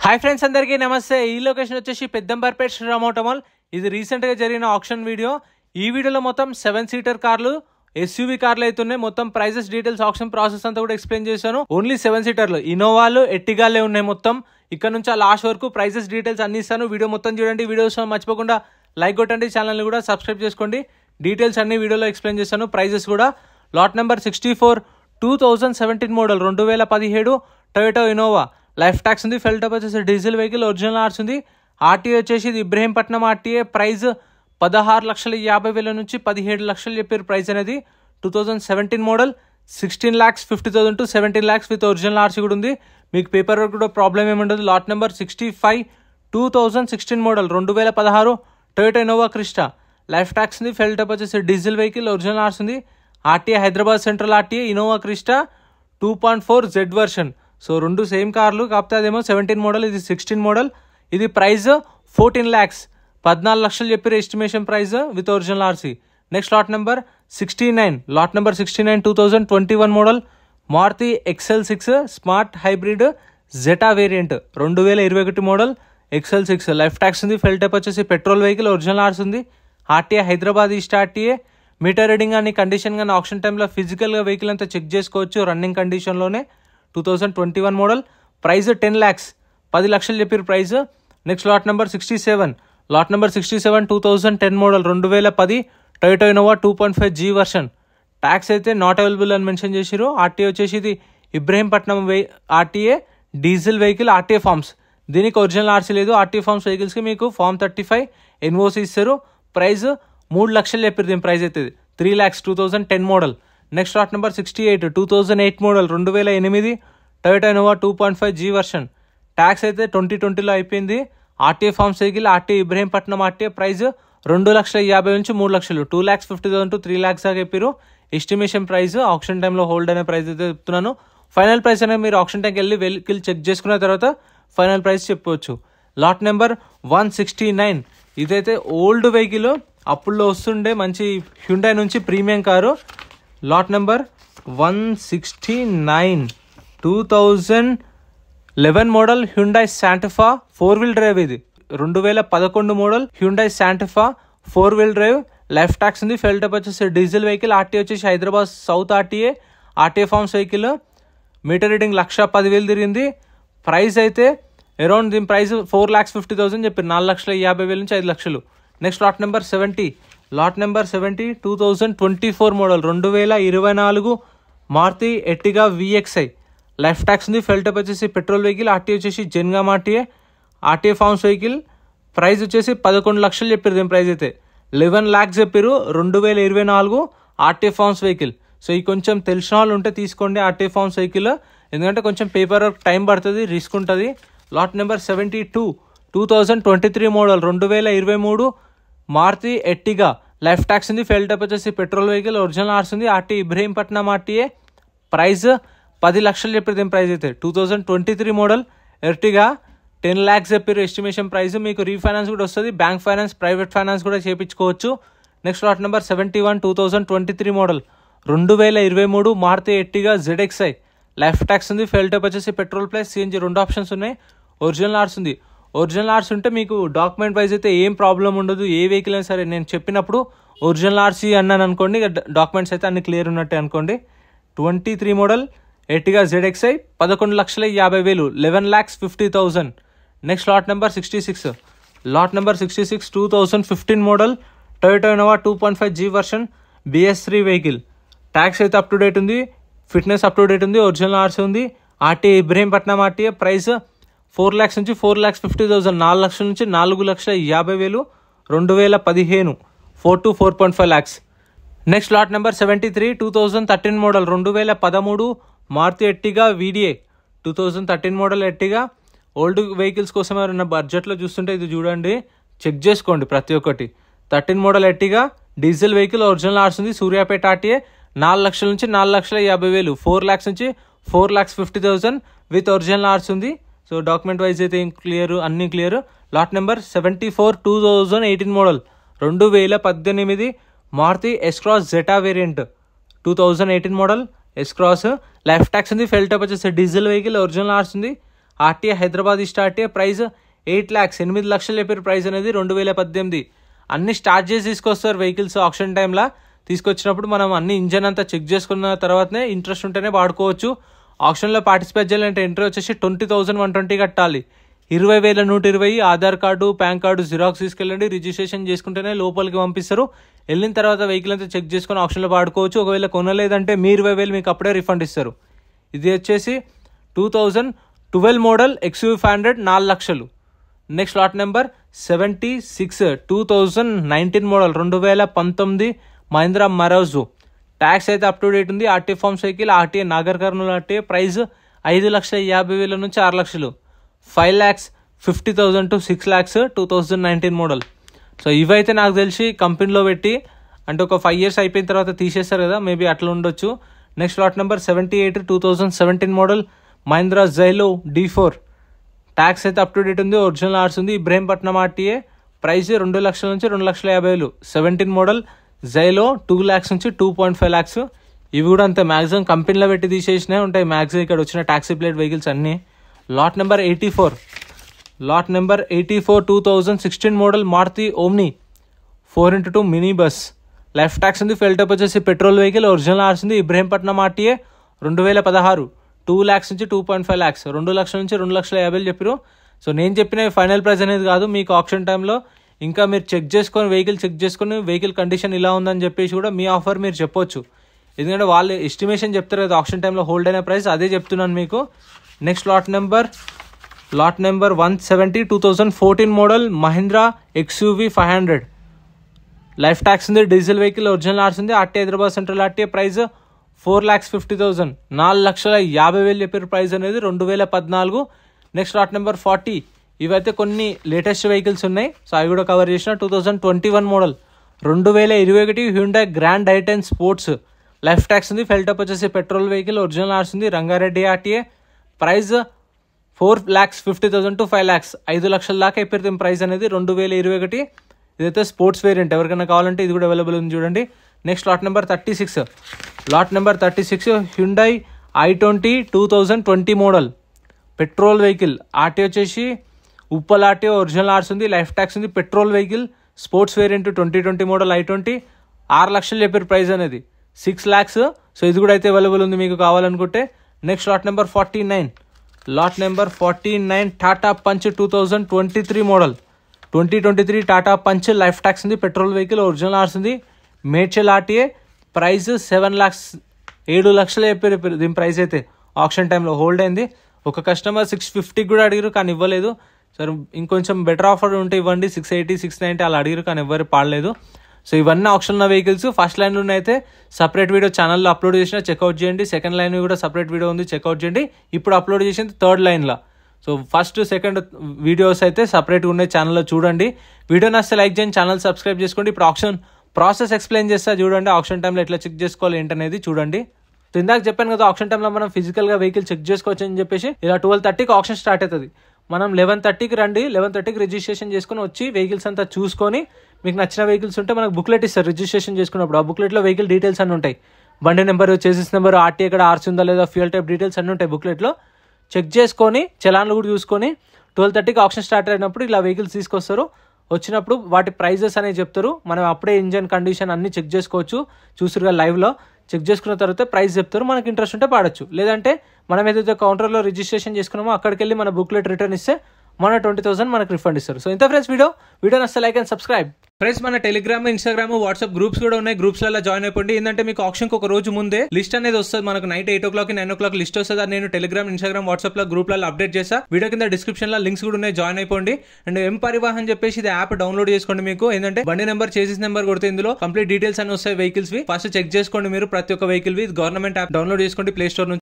Hi friends, అందరికీ నమస్తే. ఈ లొకేషన్ వచ్చేసి పెద్దంబర్పేట్ శ్రీరామ్ ఆటోమాల్. ఇది రీసెంట్గా జరిగిన ఆప్షన్ వీడియో. ఈ వీడియోలో మొత్తం 7 సీటర్ కార్లు, ఎస్యూవీ కార్లు అవుతున్నాయి. మొత్తం ప్రైజెస్, డీటెయిల్స్, ఆప్షన్ ప్రాసెస్ అంతా కూడా ఎక్స్ప్లెయిన్ చేశాను. ఓన్లీ 7 సీటర్లు, ఇన్నోవాలు, ఎట్టిగాలే ఉన్నాయి మొత్తం. ఇక్కడ నుంచి లాస్ట్ వరకు ప్రైజెస్, డీటెయిల్స్ అన్ని ఇస్తాను. వీడియో మొత్తం చూడండి. వీడియోస్ మర్చిపోకుండా లైక్ కొట్టండి, ఛానల్ని కూడా సబ్స్క్రైబ్ చేసుకోండి. డీటెయిల్స్ అన్ని వీడియోలో ఎక్స్ప్లెయిన్ చేశాను. ప్రైజెస్ కూడా lot number 64 2017 model 2017 Toyota Innova. Life tax ఉంది. ఫెల్ టాప్ వచ్చేసి డీజిల్ వెహికల్, ఒరిజినల్ ఆర్స్ ఉంది. ఆర్టీఏ వచ్చేసి ఇది ఇబ్రహీంపట్నం ఆర్టీఏ. ప్రైస్ 16,50,000 నుంచి 17 లక్షలు చెప్పారు ప్రైస్ అనేది. 2017 model 16,50,000 to 17 lakhs with original RC కూడా ఉంది. మీకు పేపర్ వర్క్ కూడా ప్రాబ్లం ఏముండదు. Lot number 65 2016 model 2016 Toyota Innova Crysta. Life tax ఉంది. ఫెల్ టాప్ వచ్చేసి డీజిల్ వెహికల్, ఒరిజినల్ ఆర్స్ ఉంది. RTA Hyderabad central RTA Innova Crysta 2.4 Z version. So రెండు సేమ్ కార్లు, కాకపోతే అదేమో 17 మోడల్, ఇది 16 మోడల్. ఇది ప్రైస్ 14 lakhs, 14 లక్షలు చెప్పారు estimation price with original RC. Next lot number 69 2021 model Maruti XL6 smart hybrid Zeta variant 2021 model XL6. Life tax ఉంది. Fuel type వచ్చేసి పెట్రోల్ వెహికల్, ఒరిజినల్ ఆర్స్ ఉంది. RTA Hyderabad east RTA. Meter reading కానీ condition కానీ auction టైంలో ఫిజికల్గా vehicle అంతా check చేసుకోవచ్చు running కండిషన్లోనే. 2021 మోడల్. ప్రైస్ 10 lakhs, 10 లక్షలు చెప్పారు price. Next lot number 67 2010 model 2010 Toyota Innova 2.5 G version. Tax అయితే నాట్ అవైలబుల్ అని మెన్షన్ చేసిరు. ఆర్టీఏ వచ్చేసి ఇది Ibrahimpatnam RTA diesel vehicle, RTA forms. దీనికి ఒరిజినల్ ఆర్సీ లేదు. ఆర్టీఏ ఫార్మ్స్ వెహికల్స్కి మీకు ఫార్మ్ 35 ఎన్ఓసి ఇస్తారు. ప్రైస్ 3 లక్షలు చెప్పారు. దీని ప్రైస్ అయితే 3 lakhs 2010 model. Next lot number 68 2008 model 2008 Toyota Innova 2.5 G version. Tax అయితే 2020లో అయిపోయింది. RTA forms vehicle, RTA Ibrahimpatnam RTA. Price 2,50,000 నుంచి 3 లక్షలు, 2,50,000 to 3 lakhs దాకా చెప్పారు ఎస్టిమేషన్ ప్రైస్. ఆప్షన్ టైంలో హోల్డ్ అనే ప్రైస్ అయితే చెప్తున్నాను. ఫైనల్ ప్రైస్ అనేది మీరు ఆప్షన్ టైంకి వెళ్ళి వెహికల్ చెక్ చేసుకున్న తర్వాత ఫైనల్ ప్రైస్ చెప్పవచ్చు. లాట్ నెంబర్ 169 ఇదైతే ఓల్డ్ వెహికల్, అప్పుల్లో వస్తుండే మంచి హ్యుండాయ్ నుంచి premium car. Lot number 169 2011 model Hyundai Santa 4-wheel drive. ఇది 2011 model Hyundai Santa 4-wheel drive. Life tax ఉంది. ఫెల్ టాప్ వచ్చేసి డీజిల్ వెహికల్. ఆర్టీఏ వచ్చేసి Hyderabad south RTA. RTA forms vehicle. Meter reading 1,10,000 తిరిగింది. Price అయితే అరౌండ్ దీని price 4,50,000 చెప్పారు. 4,50,000 నుంచి 5 లక్షలు. Next lot number 70 2024 model 2024 Maruti Ertiga VXI. Life tax ఉంది. ఫెల్ టాప్ వచ్చేసి పెట్రోల్ వెహికల్. ఆర్టీఏ వచ్చేసి Jangaon RTA. RTA forms vehicle. Price వచ్చేసి 11 లక్షలు చెప్పారు. దీని ప్రైస్ అయితే 11 lakhs చెప్పారు. 2024 ఆర్టీఏ ఫార్మ్స్ వెహికల్. సో ఈ కొంచెం తెలిసిన వాళ్ళు ఉంటే తీసుకోండి ఆర్టీఏ ఫార్మ్స్ వెహికల్, ఎందుకంటే కొంచెం పేపర్ వర్క్ టైం పడుతుంది, రిస్క్ ఉంటుంది. Lot number 72 2023 model 2023 Maruti Ertiga. Life tax ఉంది. ఫెల్ టాప్ వచ్చేసి పెట్రోల్ వెహికల్, ఒరిజినల్ ఆర్స్ ఉంది. RTA Ibrahimpatnam RTA. ప్రైస్ 10 లక్షలు చెప్పారు. దీని ప్రైస్ అయితే 2023 మోడల్ ఎర్టిగా 10 lakhs చెప్పారు ఎస్టిమేషన్ ప్రైస్. మీకు రీఫైనాన్స్ కూడా వస్తుంది. బ్యాంక్ ఫైనాన్స్, ప్రైవేట్ ఫైనాన్స్ కూడా చేయించుకోవచ్చు. Next lot number 71 2023 model 2023 Maruti Ertiga ZXI. Life tax ఉంది. ఫెల్ టాప్ వచ్చేసి పెట్రోల్ ప్లస్ సిఎన్జి 2 ఆప్షన్స్ ఉన్నాయి. ఒరిజినల్ ఆర్స్ ఉంది. ఒరిజినల్ ఆర్స్ ఉంటే మీకు డాక్యుమెంట్ వైజ్ అయితే ఏం ప్రాబ్లం ఉండదు. ఏ వెహికల్ అయినా సరే నేను చెప్పినప్పుడు ఒరిజినల్ ఆర్సీ అన్నాను అనుకోండి, డాక్యుమెంట్స్ అయితే అన్ని క్లియర్ ఉన్నట్టే అనుకోండి. 23 model Ertiga ZXI 11,50,000, 11,50,000. Next lot number 66 2015 model Toyota Innova 2.5 G version BS3 vehicle. Tax అయితే అప్ టు డేట్ ఉంది. ఫిట్నెస్ అప్ టు డేట్ ఉంది. ఒరిజినల్ ఆర్సీ ఉంది. RTA Ibrahimpatnam RTA. Price 4 lakhs నుంచి 4,50,000, 4 లక్షల నుంచి 4,50,000. 2015 4 to 4.5 lakhs. Next lot number 73 2013 model 2013 Maruti Ertiga VDA. 2013 model Ertiga. Old vehicles కోసం ఎవరైనా బడ్జెట్లో చూస్తుంటే ఇది చూడండి, చెక్ చేసుకోండి ప్రతి ఒక్కటి. 13 మోడల్ ఎట్టిగా డీజిల్ వెహికల్, ఒరిజినల్ ఆర్స్ ఉంది. సూర్యాపేట ఆర్టీఏ. 4 లక్షల నుంచి 4,50,000, 4 lakhs నుంచి 4,50,000 విత్ ఒరిజినల్ ఆర్స్ ఉంది. సో డాక్యుమెంట్ వైజ్ అయితే క్లియర్, అన్ని clear. Lot number 74 2018 model 2018 Maruti S-Cross Zeta variant. 2018 model S-Cross. Life tax ఉంది. ఫెల్ టాప్ వచ్చేసి డీజిల్ వెహికల్, ఒరిజినల్ ఆర్స్ ఉంది. RTA Hyderabad east RTA price 8 lakhs 8 లక్షలు చెప్పారు ప్రైస్ అనేది 2018. అన్ని స్టార్ట్ చేసి తీసుకొస్తారు వెహికల్స్ ఆప్షన్ టైంలో. తీసుకొచ్చినప్పుడు మనం అన్ని ఇంజన్ అంతా చెక్ చేసుకున్న తర్వాతనే ఇంట్రెస్ట్ ఉంటేనే వాడుకోవచ్చు. ఆప్షన్లో పార్టిసిపేట్ చేయాలంటే ఎంట్రీ వచ్చేసి 20,120 కట్టాలి. 20,120 Aadhaar card pan card xerox తీసుకెళ్ళండి. రిజిస్ట్రేషన్ చేసుకుంటేనే లోపలికి పంపిస్తారు. వెళ్ళిన తర్వాత వెహికల్ అంతా చెక్ చేసుకుని ఆప్షన్లో వాడుకోవచ్చు. ఒకవేళ కొనలేదంటే మీ 20,000 మీకు అప్పుడే రిఫండ్ ఇస్తారు. ఇది వచ్చేసి 2012 మోడల్ XUV 500 4 లక్షలు. Next lot number 76 2019 model 2019 Mahindra మరోజు. ట్యాక్స్ అయితే అప్ టు డేట్ ఉంది. RT forms vehicle RTA Nagar Kurnool RTA price 5,50,000 నుంచి 6 లక్షలు. 5,50,000 to 6 lakhs 2019 మోడల్. సో ఇవైతే నాకు తెలిసి కంపెనీలో పెట్టి అంటే ఒక 5 years అయిపోయిన తర్వాత తీసేస్తారు కదా, మేబీ అట్లా ఉండొచ్చు. Next lot number 78 2017 model Mahindra Xylo D4. Tax అయితే అప్ టు డేట్ ఉంది. ఒరిజినల్ ఆర్స్ ఉంది. ఇబ్రహీంపట్నం ఆర్టీఏ ప్రైస్ 2 లక్షల నుంచి 2,50,000. 17 మోడల్ జైలో 2 lakhs నుంచి 2.5 lakhs. ఇవి కూడా అంతే మ్యాక్సిమం కంపెనీలో పెట్టి తీసేసినాయి ఉంటాయి మ్యాక్సిమం ఇక్కడ వచ్చిన ట్యాక్సీ ప్లేట్ వెహికల్స్ అన్నీ. Lot number 84 2016 model Maruti Omni 4x2 mini bus. Life tax ఉంది. ఫెల్ టైప్ వచ్చేసి పెట్రోల్ వెహికల్. ఒరిజినల్ ఆర్స్ ఉంది. ఇబ్రహీంపట్నం ఆర్టీఏ 2016 2 lakhs నుంచి 2.5 lakhs. 2 లక్షల నుంచి 2,50,000 చెప్పారు. సో నేను చెప్పిన ఫైనల్ ప్రైస్ అనేది కాదు. మీకు ఆప్షన్ టైంలో ఇంకా మీరు చెక్ చేసుకొని వెహికల్ కండిషన్ ఇలా ఉందని చెప్పేసి కూడా మీ ఆఫర్ మీరు చెప్పొచ్చు. ఎందుకంటే వాళ్ళు ఎస్టిమేషన్ చెప్తారు కదా ఆప్షన్ టైంలో హోల్డ్ అయిన ప్రైస్, అదే చెప్తున్నాను మీకు. Next lot number 170 2014 model Mahindra XUV 500. Life tax ఉంది. Diesel vehicle. ఒరిజినల్ ఆర్స్ ఉంది. RT Hyderabad central RTA price 4,50,000 4,50,000 చెప్పారు ప్రైస్ అనేది 2014. నెక్స్ట్ లాట్ నెంబర్ 40 ఇవైతే కొన్ని లేటెస్ట్ వెహికల్స్ ఉన్నాయి. సో అవి కూడా కవర్ చేసిన. 2021 model 2021 Hyundai grand i10 sports. Life tax ఉంది. ఫెల్ టైప్ వచ్చేసి పెట్రోల్ వెహికల్. ఒరిజినల్ ఆర్స్ ఉంది. Rangareddy RTA price 4,50,000 to 5 lakhs 5 లక్షల దాకా అయిపోతుంది ప్రైస్ అనేది 2021. ఇదైతే స్పోర్ట్స్ వేరియంట్. ఎవరికైనా కావాలంటే ఇది కూడా అవైలబుల్ ఉంది చూడండి. Next lot number 36 Hyundai i20 2020 model petrol vehicle. RT వచ్చేసి ఉప్పల్ ఆర్టీఓ. ఒరిజినల్ ఆర్స్ ఉంది. లైఫ్ ట్యాక్స్ ఉంది. Petrol vehicle. Sports variant 2020 model i20 6 లక్షలు చెప్పారు ప్రైస్ అనేది 6 lakhs. సో ఇది కూడా అయితే అవైలబుల్ ఉంది మీకు కావాలనుకుంటే. Next lot number 49 Tata punch 2023 model 2023 Tata punch. Life tax ఉంది. Petrol vehicle. ఒరిజినల్ ఆర్స్ ఉంది. మేడ్చల్ ఆర్టీఏ ప్రైస్ 7 lakhs 7 లక్షలు చెప్పారు దీని ప్రైస్ అయితే ఆప్షన్ టైంలో హోల్డ్ అయింది. ఒక కస్టమర్ 650 కూడా అడిగారు కానీ ఇవ్వలేదు. సరే ఇంకొంచెం బెటర్ ఆఫర్ ఉంటే ఇవ్వండి 680 690 అలా అడిగారు కానీ ఎవరు పాడలేదు. సో ఇవన్నీ ఆప్షన్ ఉన్న వెహికల్స్. ఫస్ట్ లైన్లో అయితే సపరేట్ వీడియో ఛానల్లో అప్లోడ్ చేసిన చెక్అవుట్ చేయండి. సెకండ్ లైన్ కూడా సపరేట్ వీడియో ఉంది చెక్అవుట్ చేయండి. ఇప్పుడు అప్లోడ్ చేసింది థర్డ్ లైన్లో. సో ఫస్ట్ సెకండ్ వీడియోస్ అయితే సపరేట్గా ఉన్నాయి ఛానల్లో చూడండి. వీడియో నచ్చితే లైక్ చేయండి. ఛానల్ సబ్స్క్రైబ్ చేసుకోండి. ఇప్పుడు ఆప్షన్ ప్రాసెస్ ఎక్స్ప్లెయిన్ చేస్తా చూడండి. ఆప్షన్ టైంలో ఎట్లా చెక్ చేసుకోవాలి ఏంటనేది చూడండి. సో ఇందాక చెప్పాను కదా ఆప్షన్ టైంలో మనం ఫిజికల్గా వెహికల్ చెక్ చేసుకోవచ్చు అని చెప్పేసి. ఇలా 12:30కి ఆప్షన్ స్టార్ట్ అవుతుంది. మనం 11:30కి రండి. 11:30కి రిజిస్ట్రేషన్ చేసుకుని వచ్చి వెహికల్స్ అంతా చూసుకొని మీకు నచ్చిన వెహికల్స్ ఉంటే మనకు బుక్లెట్ ఇస్తారు రిజిస్ట్రేషన్ చేసుకున్నప్పుడు. ఆ బుక్లెట్లో వెహికల్ డీటెయిల్స్ అన్నీ ఉంటాయి. బండి నెంబర్, చేసిస్ నెంబర్, ఆర్టీ ఎక్కడ ఆర్సీ ఉందా లేదా, ఫ్యూయల్ టైప్ డీటెయిల్స్ అన్నీ ఉంటాయి బుక్లెట్లో. చెక్ చేసుకొని చలాన్లు కూడా చూసుకొని 12:30కి ఆప్షన్ స్టార్ట్ అయినప్పుడు ఇలా వెహికల్స్ తీసుకొస్తారు. వచ్చినప్పుడు వాటి ప్రైజెస్ అనేవి చెప్తారు. మనం అప్పుడే ఇంజన్ కండిషన్ అన్ని చెక్ చేసుకోవచ్చు. చూసారుగా లైవ్లో చెక్ చేసుకున్న తర్వాత ప్రైస్ చెప్తారు. మనకి ఇంట్రెస్ట్ ఉంటే పాడొచ్చు. లేదంటే మనం ఏదైతే కౌంటర్లో రిజిస్ట్రేషన్ చేసుకున్నామో అక్కడికి వెళ్ళి మన బుక్లెట్ రిటర్న్ ఇస్తే మన 20,000 మనకు రిఫండ్ ఇస్తారు. సో ఇంత ఫ్రెండ్స్ వీడియో నచ్చితే లైక్ అండ్ సబ్స్క్రైబ్. ఫ్రెండ్స్ మన టెలిగ్రామ్, ఇన్స్టాగ్రామ్, వాట్సాప్ గ్రూప్స్ కూడా ఉన్నాయి. గ్రూప్స్లలో జాయిన్ అయిపోండి. ఏంటంటే మీకు ఆప్షన్కి ఒక రోజు ముందే లిస్ట్ అనేది వస్తుంది. మనకు నైట్ 8 o'clock 9 o'clock లిస్ట్ వస్తుంది. అది నేను టెలిగ్రామ్, ఇన్స్టాగ్రామ్, వాట్సాప్ లో గ్రూప్లలో అప్డేట్ చేస్తా. వీడియో కింద డిస్క్రిప్షన్ లో లింక్స్ కూడా ఉన్నాయి. జాయిన్ అయిపోండి. అండ్ ఎం పరివాహన్ చెప్పేసి ఇది యాప్ డౌన్లోడ్ చేసుకోండి. మీకు ఏంటంటే బండి నెంబర్, చేసిస్ నెంబర్ కొడితే ఇందులో కంప్లీట్ డీటెయిల్స్ అని వస్తాయి వెహికల్స్ వి. ఫస్ట్ చెక్ చేసుకోండి మీరు ప్రతి ఒక్క వెహికల్ వి. గవర్నమెంట్ యాప్ డౌన్లోడ్ చేసుకోండి ప్లే స్టోర్ నుంచి.